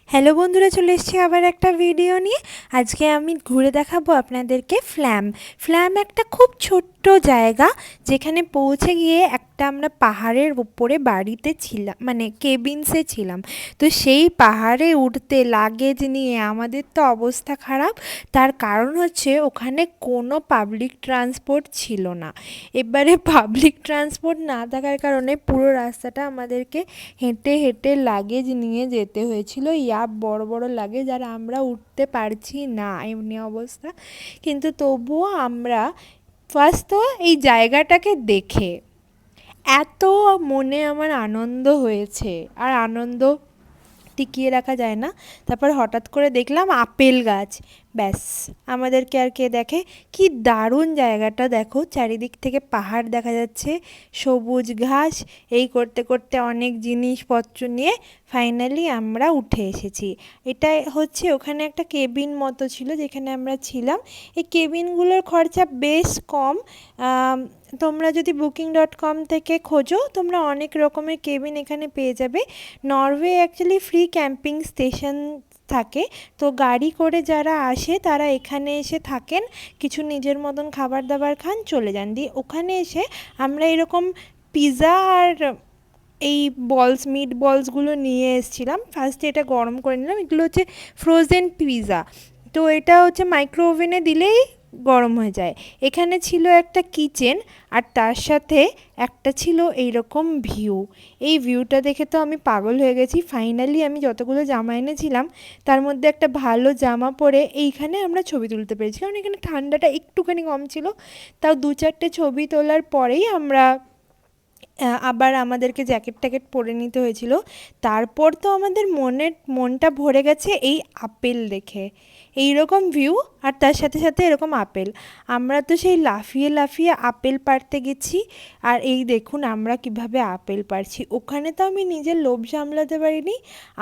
Hello বন্ধুরা, চলে এসেছি আবার একটা ভিডিও নিয়ে। আজকে আমি ঘুরে দেখাবো আপনাদেরকে ফ্ল্যাম একটা খুব ছোট্ট জায়গা, যেখানে পৌঁছে গিয়ে একটা আমরা পাহাড়ের উপরে বাড়িতে ছিলাম, মানে কেবিনসে ছিলাম। তো সেই পাহাড়ে উঠতে লাগেজ নিয়ে আমাদের তো অবস্থা খারাপ। তার কারণ হচ্ছে ওখানে কোনো পাবলিক ট্রান্সপোর্ট ছিল না। এবারে পাবলিক ট্রান্সপোর্ট না থাকার কারণে পুরো রাস্তাটা আমাদেরকে হেঁটে হেঁটে লাগেজ নিয়ে যেতে হয়েছিল। বড় বড় লাগেজ, আর আমরা উঠতে পারছি না এমনি অবস্থা। কিন্তু তবুও আমরা ফার্স্ট তো এই জায়গাটাকে দেখে এত মনে আমার আনন্দ হয়েছে, আর আনন্দ টিকিয়ে রাখা যায় না। তারপর হঠাৎ করে দেখলাম আপেল গাছ। ব্যাস, আমাদেরকে আর কে দেখে? কি দারুণ জায়গাটা দেখো, চারিদিক থেকে পাহাড় দেখা যাচ্ছে, সবুজ ঘাস। এই করতে করতে অনেক জিনিসপত্র নিয়ে ফাইনালি আমরা উঠে এসেছি। এটা হচ্ছে ওখানে একটা কেবিন মতো ছিল যেখানে আমরা ছিলাম। এই কেবিনগুলোর খরচা বেশ কম। তোমরা যদি booking.com থেকে খোঁজো, তোমরা অনেক রকমের কেবিন এখানে পেয়ে যাবে। Norway actually free camping station থাকে। তো গাড়ি করে যারা আসে তারা এখানে এসে থাকেন, কিছু নিজের মতন খাবার দাবার খান, চলে যান। দিয়ে ওখানে এসে আমরা এরকম পিৎজা আর এই মিট বলসগুলো নিয়ে এসেছিলাম। ফার্স্টে এটা গরম করে নিলাম, এগুলো হচ্ছে ফ্রোজেন পিৎজা। তো এটা হচ্ছে মাইক্রো ওভেনে দিলেই গরম হয়ে যায়। এখানে ছিল একটা কিচেন, আর তার সাথে একটা ছিল এইরকম ভিউ। এই ভিউটা দেখে তো আমি পাগল হয়ে গেছি। ফাইনালি আমি যতগুলো জামা এনেছিলাম তার মধ্যে একটা ভালো জামা পরে এইখানে আমরা ছবি তুলতে পেরেছি, কারণ এখানে ঠান্ডাটা একটুখানি কম ছিল। তাও 2-4টে ছবি তোলার পরেই আমরা আবার আমাদেরকে জ্যাকেট ট্যাকেট পরে নিতে হয়েছিল। তারপর তো আমাদের মনটা ভরে গেছে এই আপেল দেখে, এই রকম ভিউ, আর তার সাথে সাথে এরকম আপেল। আমরা তো সেই লাফিয়ে লাফিয়ে আপেল পাড়তে গেছি। আর এই দেখুন আমরা কিভাবে আপেল পাড়ছি। ওখানে তো আমি নিজের লোভ সামলাতে পারিনি,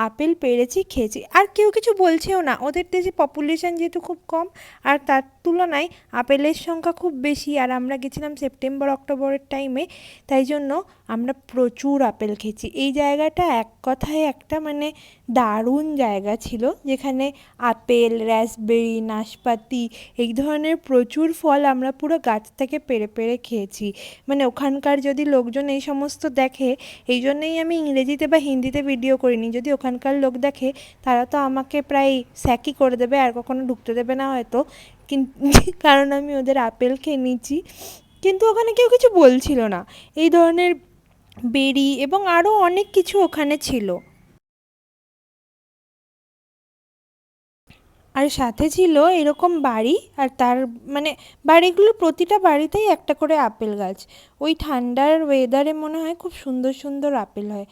আপেল পেড়েছি, খেয়েছি। আর কেউ কিছু বলছেও না, ওদের দেশে পপুলেশন যেহেতু খুব কম, আর তার তুলনায় আপেলের সংখ্যা খুব বেশি। আর আমরা গেছিলাম সেপ্টেম্বর অক্টোবরের টাইমে, তাই জন্য আমরা প্রচুর আপেল খেয়েছি। এই জায়গাটা এক কথায় একটা মানে দারুণ জায়গা ছিল, যেখানে আপেল, রাসবেরি, নাশপাতি এই ধরনের প্রচুর ফল আমরা পুরো গাছ থেকে পেড়ে পেড়ে খেয়েছি। মানে ওখানকার যদি লোকজন এই সমস্ত দেখে, এই জন্যই আমি ইংরেজিতে বা হিন্দিতে ভিডিও করিনি। যদি ওখানকার লোক দেখে তারা তো আমাকে প্রায় স্যাকই করে দেবে, আর কখনো ঢুকতে দেবে না হয়তো। কিন্তু কারণ আমি ওদের আপেল খেয়ে নিয়েছি। কিন্তু ওখানে কেউ কিছু বলছিল না। এই ধরনের বেরি এবং আরও অনেক কিছু ওখানে ছিল। আর সাথে ছিল এরকম বাড়ি, আর তার মানে বাড়িগুলো প্রতিটা বাড়িতেই একটা করে আপেল গাছ। ওই ঠান্ডার ওয়েদারে মনে হয় খুব সুন্দর সুন্দর আপেল হয়।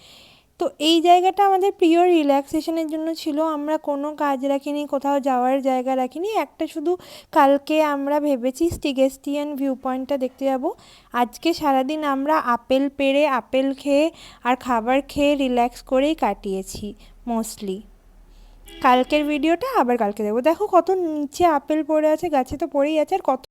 তো এই জায়গাটা আমাদের প্রিয় রিল্যাক্সেশনের জন্য ছিল। আমরা কোনো কাজ রাখিনি, কোথাও যাওয়ার জায়গা রাখিনি, একটা শুধু কালকে আমরা ভেবেছি স্টিগেস্টিয়ান ভিউ পয়েন্টটা দেখতে যাব। আজকে সারাদিন আমরা আপেল পেড়ে, আপেল খেয়ে আর খাবার খেয়ে রিল্যাক্স করেই কাটিয়েছি মোস্টলি। কালকের ভিডিওটা আবার কালকে দেখো। দেখো কত নিচে আপেল পড়ে আছে, গাছে তো পড়েই আছে, আর কত